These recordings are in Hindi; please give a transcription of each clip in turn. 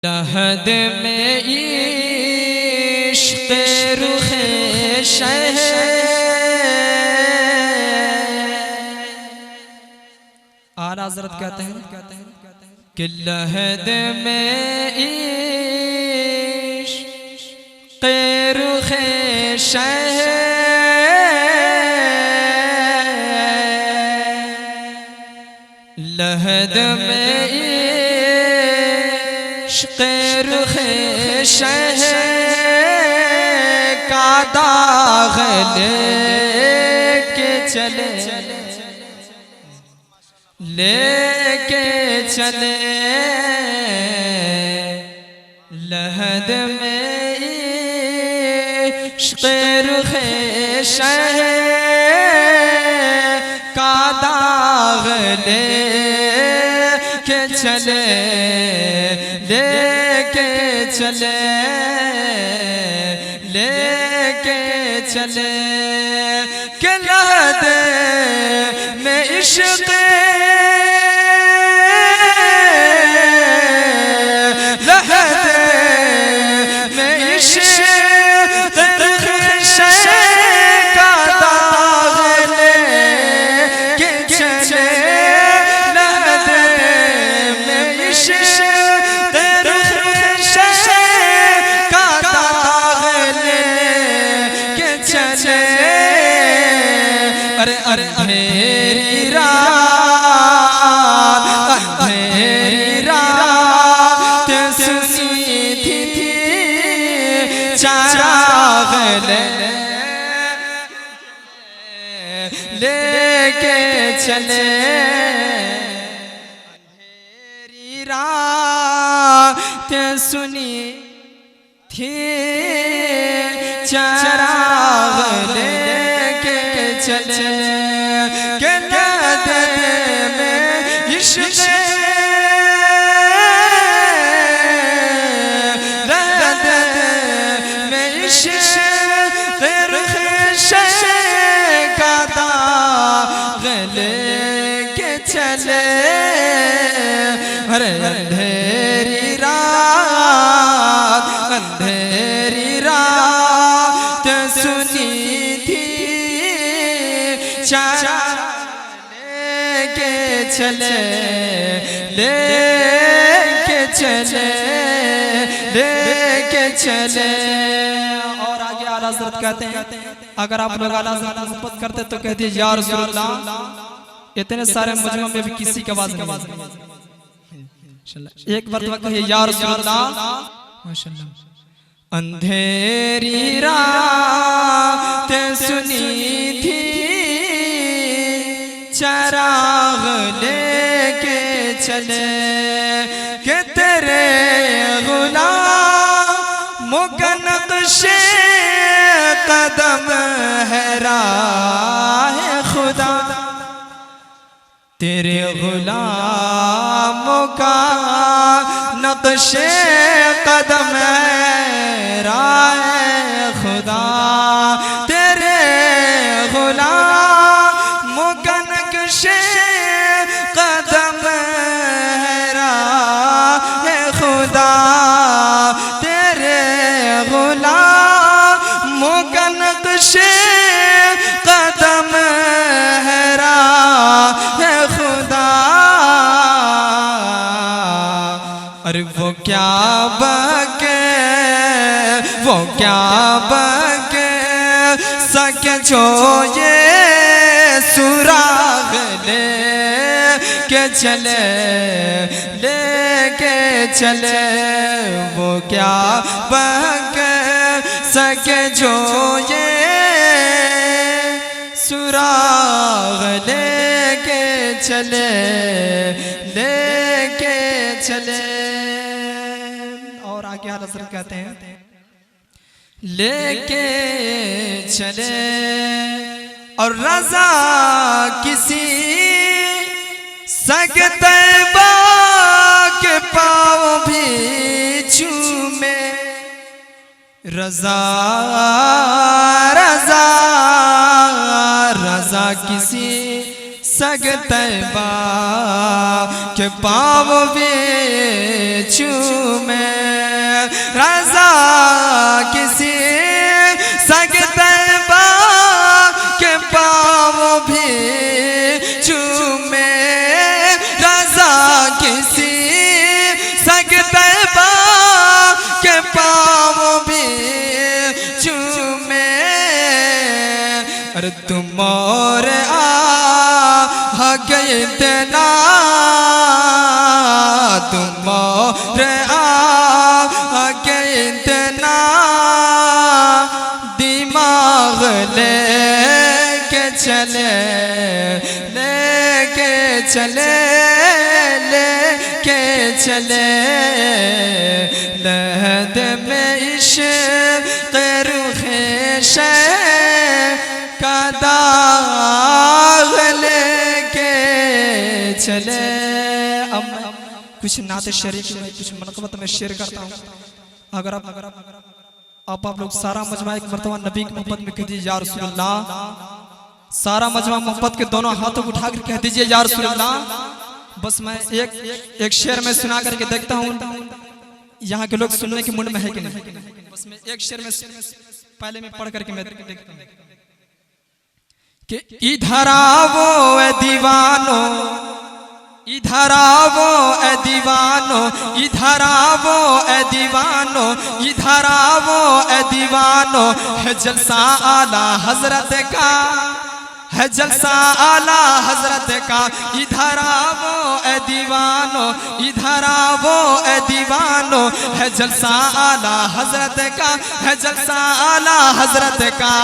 लहद में इश्क़ रुख़े शह आला हज़रत कहते हैं कि लहद में इश्क़ रुख़े शह लहद में इश्क़ रुख़े शह का दाग़ लेके चले लहद में इश्क़ रुख़े शह का दाग़ लेके चले कि लहद में इश्क़ अंधेरी रात सुनी थी चराग़ लेके चले अंधेरी रात सुनी थी चराग़ लेके चले अंधेरी रात सुनी थी लेके चले और आगे आला हज़रत कहते हैं अगर आप लोग आला हज़रत मोहब्बत करते तो कहते या रसूल अल्लाह इतने सारे मुजमा में भी किसी की आवाज़ नहीं एक मरतबा कहिए या रसूल अल्लाह माशाअल्लाह अंधेरी रात सुनी थी चराग़ लेके चले कि तेरे गुलामों का नक्शे कदम है राह खुदा तेरे गुलामों का नक्शे कदम है राह खुदा तेरे गुलामों का नक्शे कदम है राह खुदा तेरे गुलामों का नक्शे कदम है राह खुदा अरे वो क्या बके सके जो ये सुराग़ लेके चले वो क्या बके सके जो ये सुराग़ लेके चले और आगे हज़रत कहते हैं लेके चले और रज़ा किसी सग तैबा के पाँव भी चूमे रज़ा किसी सग तैबा के पाँव भी चूमे तैबा के पाँव भी चूमे। अरे तुम और आ गए इतना, तुम और आ गए इतना, दिमाग लेके चले, लेके चले, लेके चले, लहद में इश्क़ रुख़े का दाग लेके चले। अब कुछ नाते शरीफ में कुछ मनक़बत में शेयर करता हूँ। अगर आप लोग सारा मजमा एक मरतबा नबी की मोहब्बत में कह दीजिए या रसूल अल्लाह। सारा मजमा मोहब्बत के दोनों हाथों को उठाकर कह दीजिए या रसूल अल्लाह। बस मैं एक शेर में सुना करके देखता हूँ यहाँ के लोग सुनने के मूड में है कि नहीं। बस मैं एक शेर में पहले में पढ़ करके मैं देखता हूँ कि इधर आवो ए दीवानो, इधर आवो ए दीवानो, इधर आवो ए दीवानो, इधर आवो ए दीवानो, है जलसा आला हजरत का, है जलसा आला हजरत का। इधर आवो ए दीवानो, इधर आवो ए दीवानो, है जलसा आला हजरत का, है जलसा आला हजरत का।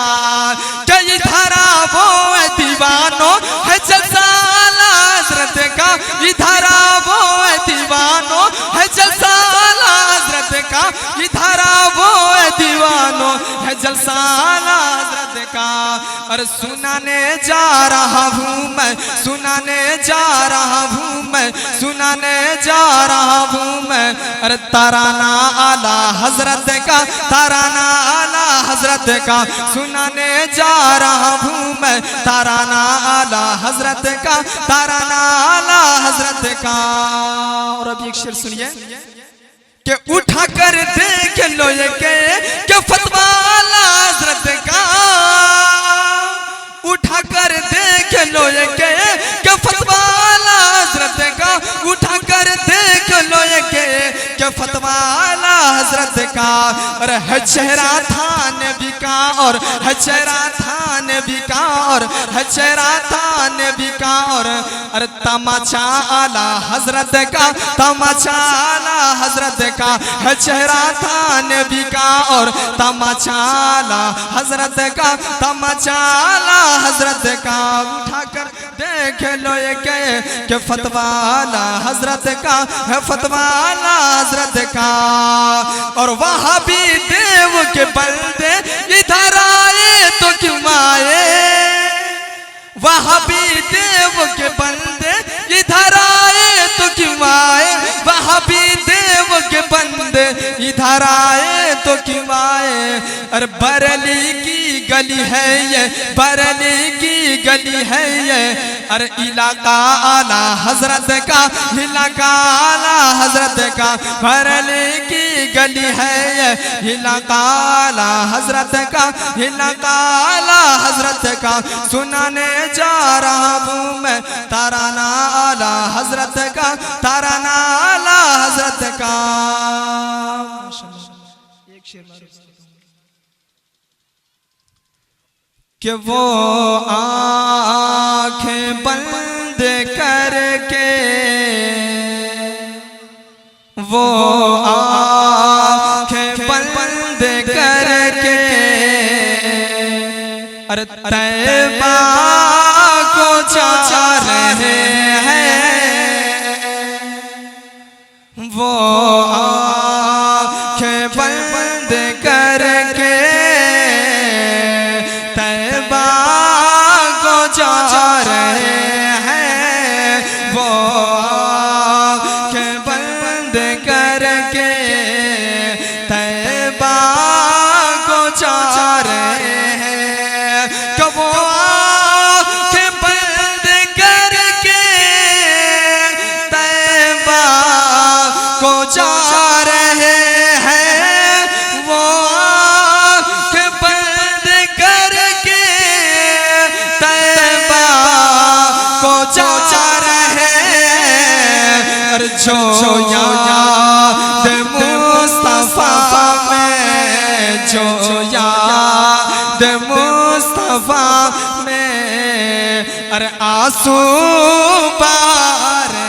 क्या इधर आवो ए दीवानो, है जलसा आला हजरत का, इधर आवो ए दीवानो, है जलसा आला हजरत का, इधर आवो ए दीवानो, है जलसा आला हजरत का। और सुनाने जा रहा हूँ मैं, सुनाने जा रहा हूँ मैं, सुनाने जा रहा हूँ मैं, अरे तराना आला हजरत का, तराना आला हजरत का, सुनाने जा रहा हूँ मैं, तराना आला हजरत का, तराना आला हजरत का। और अब एक शेर सुनिए कि उठा कर देख लो ये के फतवा आला हजरत का, उठा कर देख लो ये के फतवा आला हजरत का, उठा कर देख लो ये के फतवा आला हजरत का। और है चेहरा थान बिका, और है चेहरा थान बिका, और है चेहरा थान बिका, और अरे तमाचा आला हजरत का, तमाचा आला हजरत का, है चेहरा थान बिका, और तमाचा आला हजरत का, तमाचा आला हजरत का। उठाकर देख लो ये के फतवा आला हजरत का, है फतवा आला हजरत का। और वहाँ भी देव के बंदे इधर आए तो क्यों आए, वहाँ भी देव के बंदे इधर आए तो क्यों आए, वहाँ भी देव के बंदे इधर आए तो क्यों आए। अरे बरेली की गली है ये, बरेली की गली है ये, अरे इलाका आला हजरत का, इलाका आला हजरत का, बरेली की गली है ये, इलाका आला हजरत का, इलाका आला हजरत का। सुनाने जा रहा हूँ मैं तराना आला हजरत का, तराना आला हजरत का। एक शेर कि वो आँखें बंद करके, वो आँखें बंद करके, अरे तैबा को जा रहे हैं, वो आँखें बंद करके तैबा को जा रहे हैं, वो आँखें बंद करके तैबा को जा रहे हैं। कब वो आँखें बंद करके तैबा को जा रहे हैं, वो आँखें बंद करके तैबा को जा रहे हैं। जो याद अरे आंसू बारे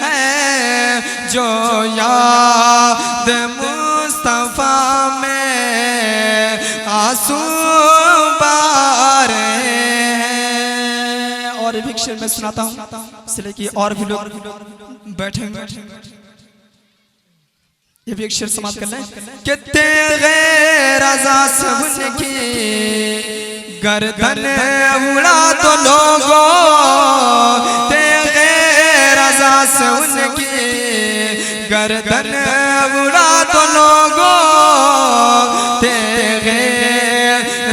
हैं जो याद मुस्तफा में आंसू बारे हैं। और एक शेर मैं सुनाता हूँ इसलिए कि और भी लोग बैठे ये भी एक शेर समाप्त करना है कि तेरे रज़ा से उनकी गर्दन उड़ा तो लोगों, तेरे रज़ा से उनकी गर्दन उड़ा तो लोगों, तेरे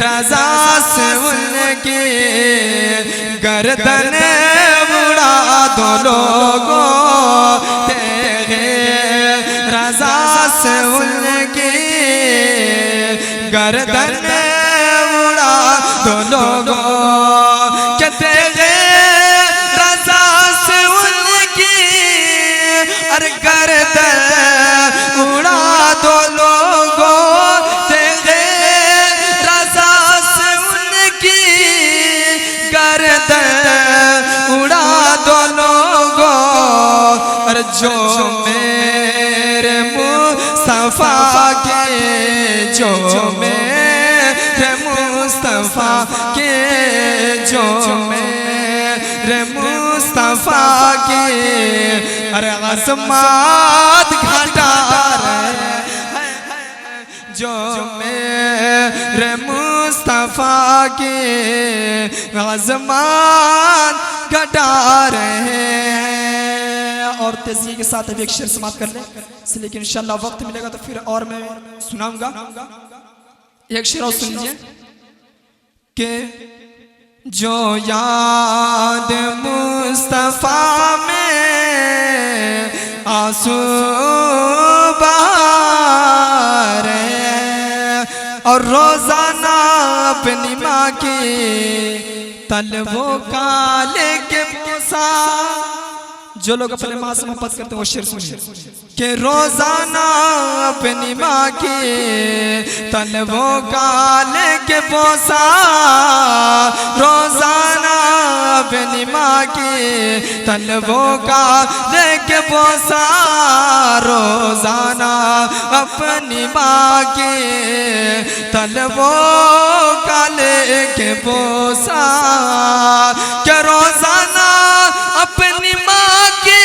रज़ा से उनकी गर्दन उड़ा दो लोगों, तेरे रज़ा से उनकी गर्दन उड़ा दो लोगों, कि तेरे रज़ा से उनकी अरे गर्दन उड़ा दो लोगों, तेरे रज़ा से उनकी गर्दन उड़ा दो लोगों। अरे जो मेरे मुस्तफा के, जो मेरे मुस्तफा के, जो मेरे मुस्तफा के अरे अज़मत घटा रहे, जो मेरे मुस्तफा के अज़मत घटा रहे हैं। और तेजी के साथ अभी एक शेर समाप्त कर ले, इसलिए कि इंशाल्लाह वक्त मिलेगा तो फिर और मैं सुनाऊंगा। एक शेर और सुन लीजिए कि जो याद मुस्तफा में आंसू बहारे और रोजाना अपनी माँ की तलवों का लेके पोसा। जो लोग अपने माँ से मोहब्बत करते हैं वो शेर सुनिए कि रोजाना अपनी माँ की तलवों का लेके पोसा, रोजाना अपनी माँ की तलवों का लेके पोसा, रोजाना अपनी माँ की तलवों का लेके पोसा, कि रोजाना अपनी माँ की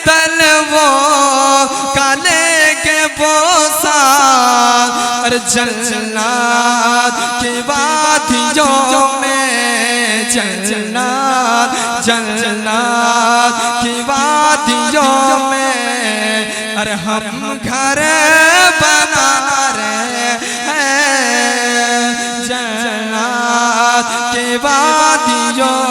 तलवों का लेके पोसा। और जन्नत की वादियों में, जन्नत जन्नत की वादियों में अरे हम घर बना रहे हैं, जन्नत की वादियों